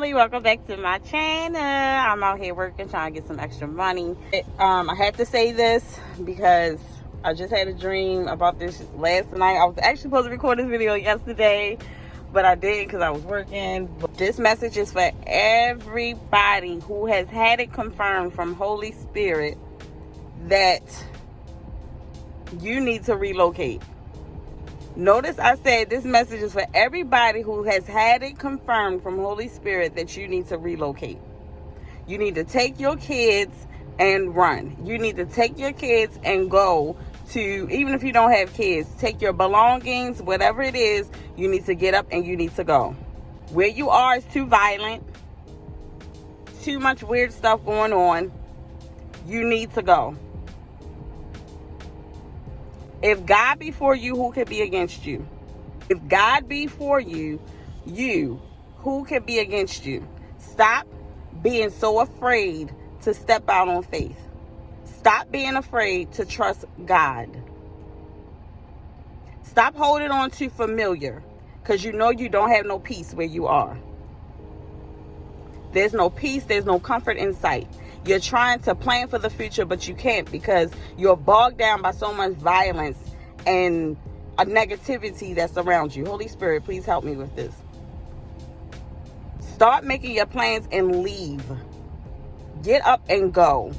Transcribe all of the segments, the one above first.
family, welcome back to my channel. I'm out here working, trying to get some extra money. I had to say this because I just had a dream about this last night. I was actually supposed to record this video yesterday, but I didn't because I was working. But this message is for everybody who has had it confirmed from Holy Spirit that you need to relocate. Notice I said this message is for everybody who has had it confirmed from Holy Spirit that you need to relocate. You need to take your kids and run. You need to take your kids and go to, even if you don't have kids, take your belongings, whatever it is, you need to get up and you need to go. Where you are is too violent, too much weird stuff going on. You need to go. If God be for you, who can be against you? If God be for you, who can be against you? Stop being so afraid to step out on faith. Stop being afraid to trust God. Stop holding on to familiar, because you know you don't have no peace where you are. There's no peace, there's no comfort in sight. You're trying to plan for the future, but you can't because you're bogged down by so much violence and a negativity that's around you. Holy Spirit, please help me with this. Start making your plans and leave. Get up and go.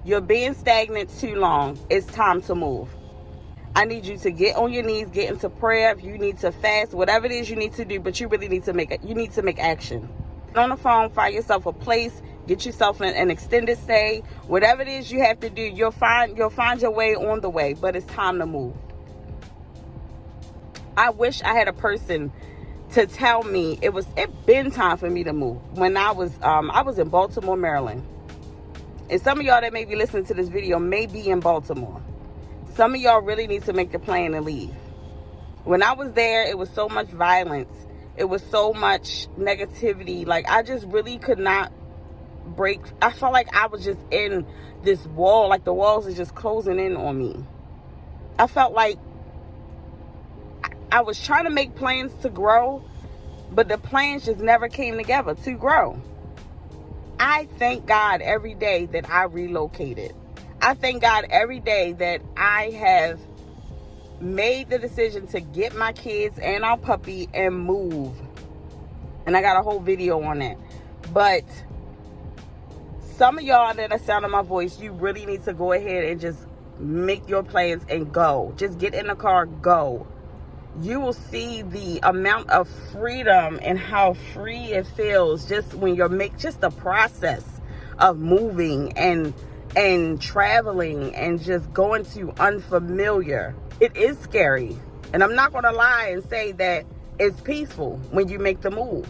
You're being stagnant too long. It's time to move. I need you to get on your knees, get into prayer. If you need to fast, whatever it is you need to do, but you really need to make action. Get on the phone, find yourself a place, get yourself an extended stay. Whatever it is you have to do, you'll find your way on the way, but it's time to move. I wish I had a person to tell me it been time for me to move. When I was in Baltimore, Maryland. And some of y'all that may be listening to this video may be in Baltimore. Some of y'all really need to make the plan and leave. When I was there, it was so much violence. It was so much negativity. Like, I just really could not break. I felt like I was just in this wall. Like, the walls are just closing in on me. I felt like I was trying to make plans to grow, but the plans just never came together to grow. I thank God every day that I relocated. I thank God every day that I have made the decision to get my kids and our puppy and move. And I got a whole video on that. But some of y'all that are sounding my voice, you really need to go ahead and just make your plans and go. Just get in the car, go. You will see the amount of freedom and how free it feels just when just the process of moving and traveling and just going to unfamiliar. It is scary. And I'm not going to lie and say that it's peaceful when you make the move.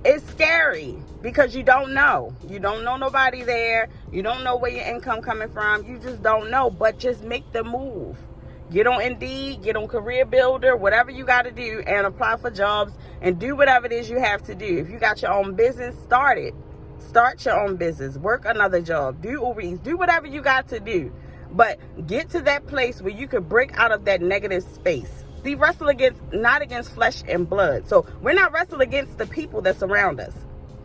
It's scary because you don't know. You don't know nobody there. You don't know where your income coming from. You just don't know. But just make the move. Get on Indeed, get on Career Builder, whatever you got to do, and apply for jobs and do whatever it is you have to do. If you got your own business, start it. Start your own business. Work another job. Do Uber Eats. Do whatever you got to do. But get to that place where you can break out of that negative space. We wrestle not against flesh and blood. So we're not wrestling against the people that surround us.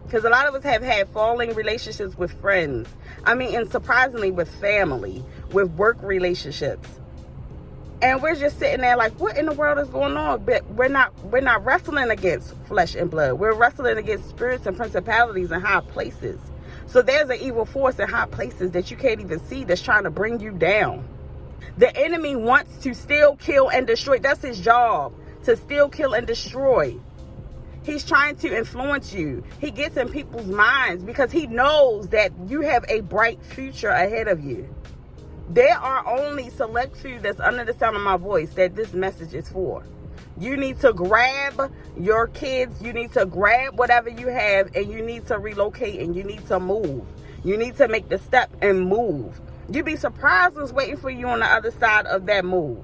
Because a lot of us have had falling relationships with friends. And surprisingly with family, with work relationships. And we're just sitting there like, what in the world is going on? But we're not wrestling against flesh and blood. We're wrestling against spirits and principalities in high places. So there's an evil force in high places that you can't even see that's trying to bring you down. The enemy wants to steal, kill, and destroy. That's his job, to steal, kill, and destroy. He's trying to influence you. He gets in people's minds because he knows that you have a bright future ahead of you. There are only select few that's under the sound of my voice that this message is for. You need to grab your kids. You need to grab whatever you have and you need to relocate and you need to move. You need to make the step and move. You'd be surprised what's waiting for you on the other side of that move.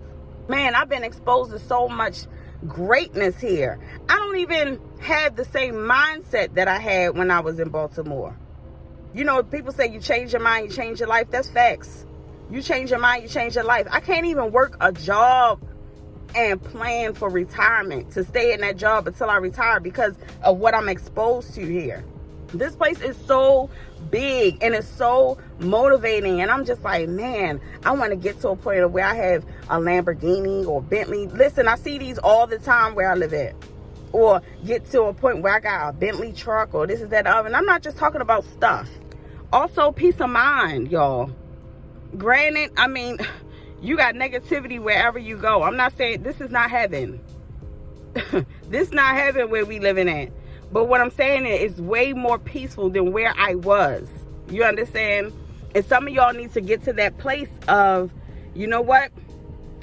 Man, I've been exposed to so much greatness here. I don't even have the same mindset that I had when I was in Baltimore. You know, people say you change your mind, you change your life. That's facts. You change your mind, you change your life. I can't even work a job and plan for retirement, to stay in that job until I retire because of what I'm exposed to here. This place is so big and it's so motivating, and I'm just like, man, I want to get to a point of where I have a Lamborghini or Bentley. Listen, I see these all the time where I live at. Or get to a point where I got a Bentley truck or this is that other. And I'm not just talking about stuff. Also, peace of mind, y'all. Granted, I mean, you got negativity wherever you go. I'm not saying this is not heaven. This is not heaven where we living at. But what I'm saying is it's way more peaceful than where I was. You understand? And some of y'all need to get to that place of, you know what?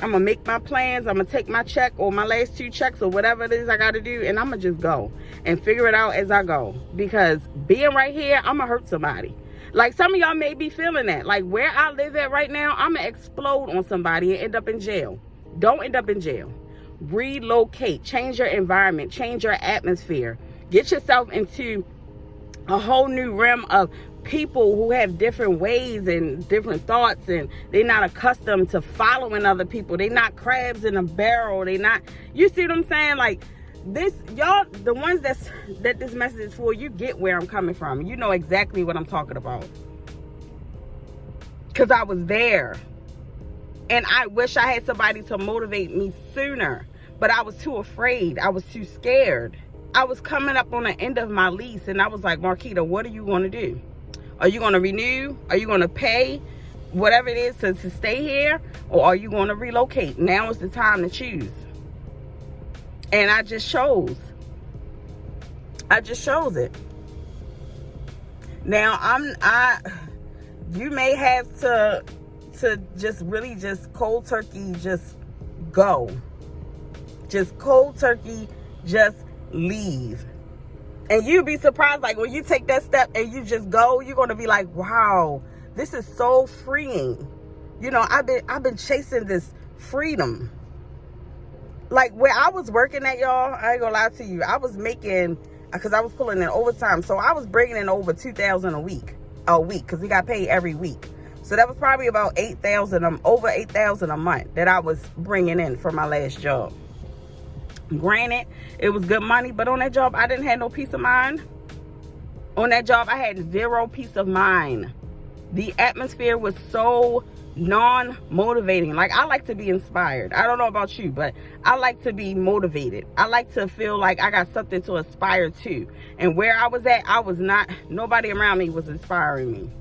I'm going to make my plans. I'm going to take my check or my last 2 checks or whatever it is I got to do. And I'm going to just go and figure it out as I go. Because being right here, I'm going to hurt somebody. Like some of y'all may be feeling that. Like where I live at right now, I'm going to explode on somebody and end up in jail. Don't end up in jail. Relocate. Change your environment. Change your atmosphere. Get yourself into a whole new realm of people who have different ways and different thoughts, and they're not accustomed to following other people. They're not crabs in a barrel. They not, you see what I'm saying? Like this, y'all, the ones that this message is for, you get where I'm coming from. You know exactly what I'm talking about. Because I was there. And I wish I had somebody to motivate me sooner. But I was too afraid. I was too scared. I was coming up on the end of my lease, and I was like, Marquita, what are you going to do? Are you going to renew? Are you going to pay whatever it is to stay here? Or are you going to relocate? Now is the time to choose. And I just chose. I just chose it. Now, you may have to just really just cold turkey, just go. Just cold turkey, just leave. And you'd be surprised, like when you take that step and you just go, you're going to be like, wow, this is so freeing. You know, I've been chasing this freedom. Like where I was working at, y'all, I ain't gonna lie to you, I was making, because I was pulling in overtime, so I was bringing in over $2,000 a week, because we got paid every week. So that was probably about $8,000, over $8,000 a month that I was bringing in for my last job. Granted, it was good money, but on that job, I didn't have no peace of mind. On that job, I had zero peace of mind. The atmosphere was so non-motivating. Like, I like to be inspired. I don't know about you, but I like to be motivated. I like to feel like I got something to aspire to. And where I was at, I was not, nobody around me was inspiring me.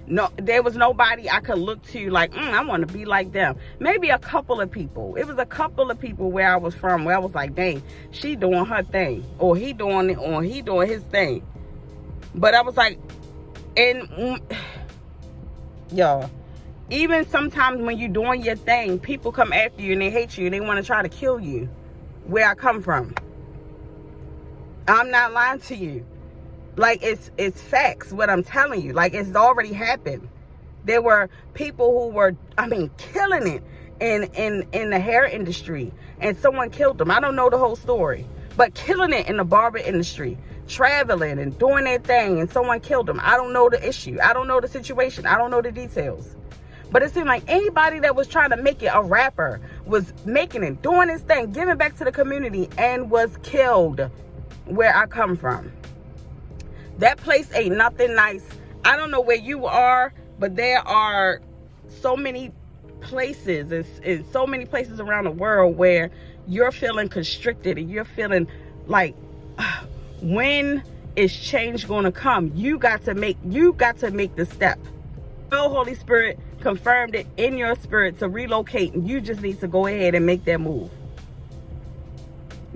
No, there was nobody I could look to like, I want to be like them. Maybe a couple of people. It was a couple of people where I was from, where I was like, dang, she doing her thing, or he doing it, or he doing his thing. But I was like, and y'all, even sometimes when you're doing your thing, people come after you and they hate you and they want to try to kill you. Where I come from, I'm not lying to you. Like, it's facts what I'm telling you. Like, it's already happened. There were people who were, I mean, killing it in the hair industry, and someone killed them. I don't know the whole story, but killing it in the barber industry, traveling and doing their thing, and someone killed them. I don't know the issue. I don't know the situation. I don't know the details. But it seemed like anybody that was trying to make it, a rapper, was making it, doing his thing, giving back to the community, and was killed where I come from. That place ain't nothing nice. I don't know where you are, but there are so many places, and so many places around the world where you're feeling constricted and you're feeling like, when is change going to come? You got to make the step. Oh, Holy Spirit confirmed it in your spirit to relocate, and you just need to go ahead and make that move.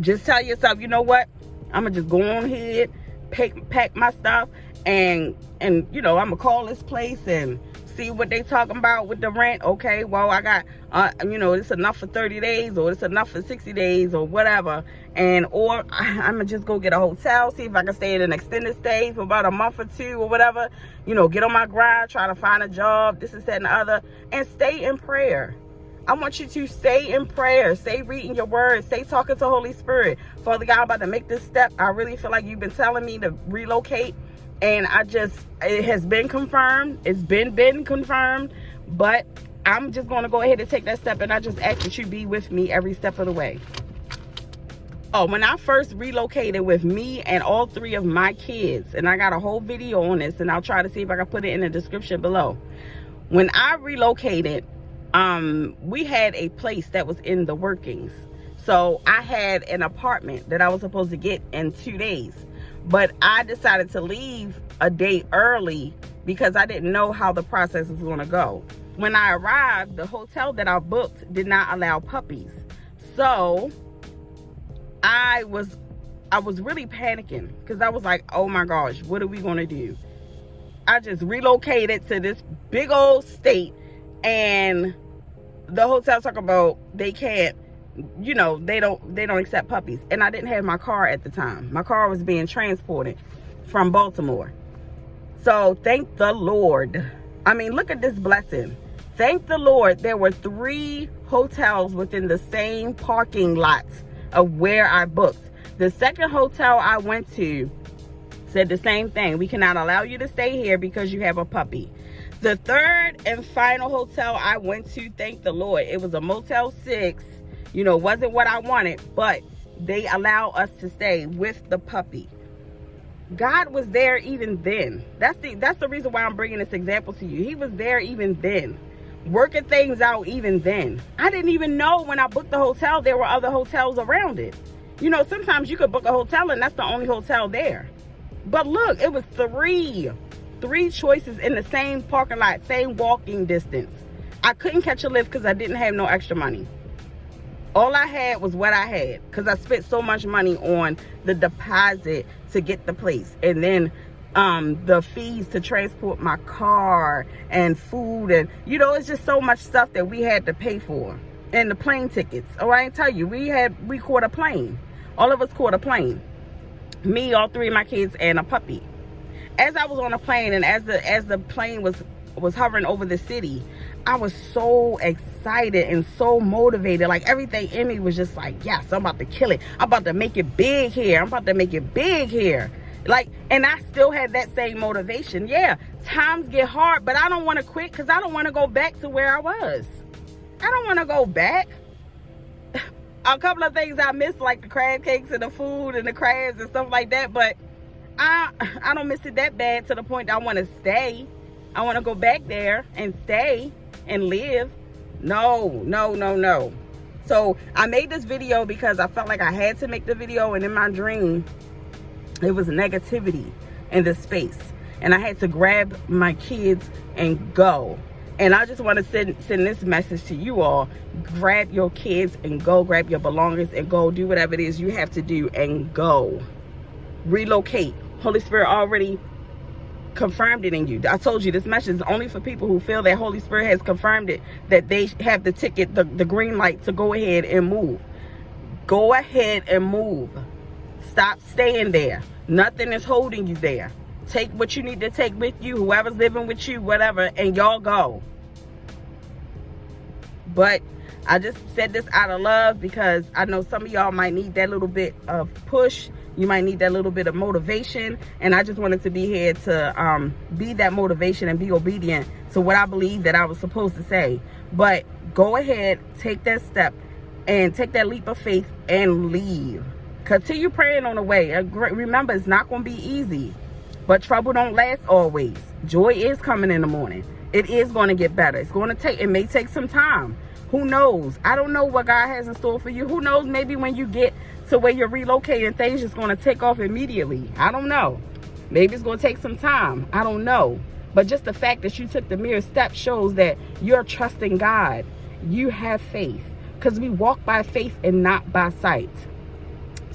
Just tell yourself, you know what? I'm going to just go on ahead, pack my stuff, and you know, I'm gonna call this place and see what they talking about with the rent. Okay, well, I got you know, it's enough for 30 days, or it's enough for 60 days, or whatever. And or I'm gonna just go get a hotel, see if I can stay in an extended stay for about a month or 2 or whatever. You know, get on my grind, try to find a job, this, that, and the other, and stay in prayer. I want you to stay in prayer, stay reading your word, stay talking to Holy Spirit. Father God, I'm about to make this step. I really feel like you've been telling me to relocate, and it has been confirmed. It's been confirmed, but I'm just going to go ahead and take that step, and I just ask that you be with me every step of the way. Oh, when I first relocated with me and all 3 of my kids, and I got a whole video on this, and I'll try to see if I can put it in the description below. When I relocated, we had a place that was in the workings. So I had an apartment that I was supposed to get in 2 days. But I decided to leave a day early because I didn't know how the process was going to go. When I arrived, the hotel that I booked did not allow puppies. So I was really panicking because I was like, oh my gosh, what are we going to do? I just relocated to this big old state, and the hotel talk about they can't, you know, they don't accept puppies. And I didn't have my car at the time. My car was being transported from Baltimore. So thank the Lord. I mean, look at this blessing. Thank the Lord there were 3 hotels within the same parking lot of where I booked. The second hotel I went to said the same thing. We cannot allow you to stay here because you have a puppy. The third and final hotel I went to, thank the Lord, it was a Motel 6. You know, wasn't what I wanted, but they allow us to stay with the puppy. God was there even then. That's the reason why I'm bringing this example to you. He was there even then, working things out even then. I didn't even know when I booked the hotel there were other hotels around it. You know, sometimes you could book a hotel and that's the only hotel there. But look, it was 3 choices in the same parking lot, same walking distance. I couldn't catch a lift because I didn't have no extra money. All I had was what I had because I spent so much money on the deposit to get the place, and then the fees to transport my car and food, and you know, it's just so much stuff that we had to pay for, and the plane tickets. Oh, I ain't tell you, we caught a plane. All of us caught a plane. Me, all 3 of my kids, and a puppy. As I was on a plane, and as the plane was hovering over the city, I was so excited and so motivated. Like, everything in me was just like, yes, I'm about to kill it. I'm about to make it big here. I'm about to make it big here. Like, and I still had that same motivation. Yeah, times get hard, but I don't want to quit because I don't want to go back to where I was. I don't want to go back. A couple of things I miss, like the crab cakes and the food and the crabs and stuff like that, but I don't miss it that bad to the point that I want to stay. I want to go back there and stay and live. No. So I made this video because I felt like I had to make the video, and in my dream it was negativity in this space, and I had to grab my kids and go. And I just want to send this message to you all. Grab your kids and go. Grab your belongings and go. Do whatever it is you have to do and go. Relocate. Holy Spirit already confirmed it in you. I told you this message is only for people who feel that Holy Spirit has confirmed it, that they have the ticket, the green light to go ahead and move. Go ahead and move. Stop staying there. Nothing is holding you there. Take what you need to take with you, whoever's living with you, whatever, and y'all go. But I just said this out of love because I know some of y'all might need that little bit of push. You might need that little bit of motivation. And I just wanted to be here to be that motivation and be obedient to what I believe that I was supposed to say. But go ahead, take that step and take that leap of faith and leave. Continue praying on the way. Remember, it's not going to be easy. But trouble don't last always. Joy is coming in the morning. It is going to get better. It may take some time. Who knows? I don't know what God has in store for you. Who knows? Maybe when you get to where you're relocating, things just going to take off immediately. I don't know. Maybe it's going to take some time. I don't know. But just the fact that you took the mere step shows that you're trusting God. You have faith. Because we walk by faith and not by sight.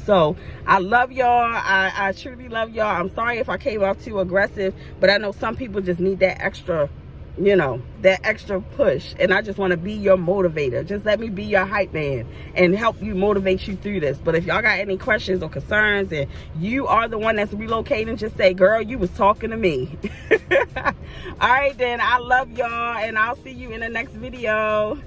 So I love y'all. I truly love y'all. I'm sorry if I came off too aggressive, but I know some people just need that extra, you know, that extra push. And I just want to be your motivator. Just let me be your hype man and help you, motivate you through this. But if y'all got any questions or concerns and you are the one that's relocating, just say, girl, you was talking to me. All right, then. I love y'all, and I'll see you in the next video.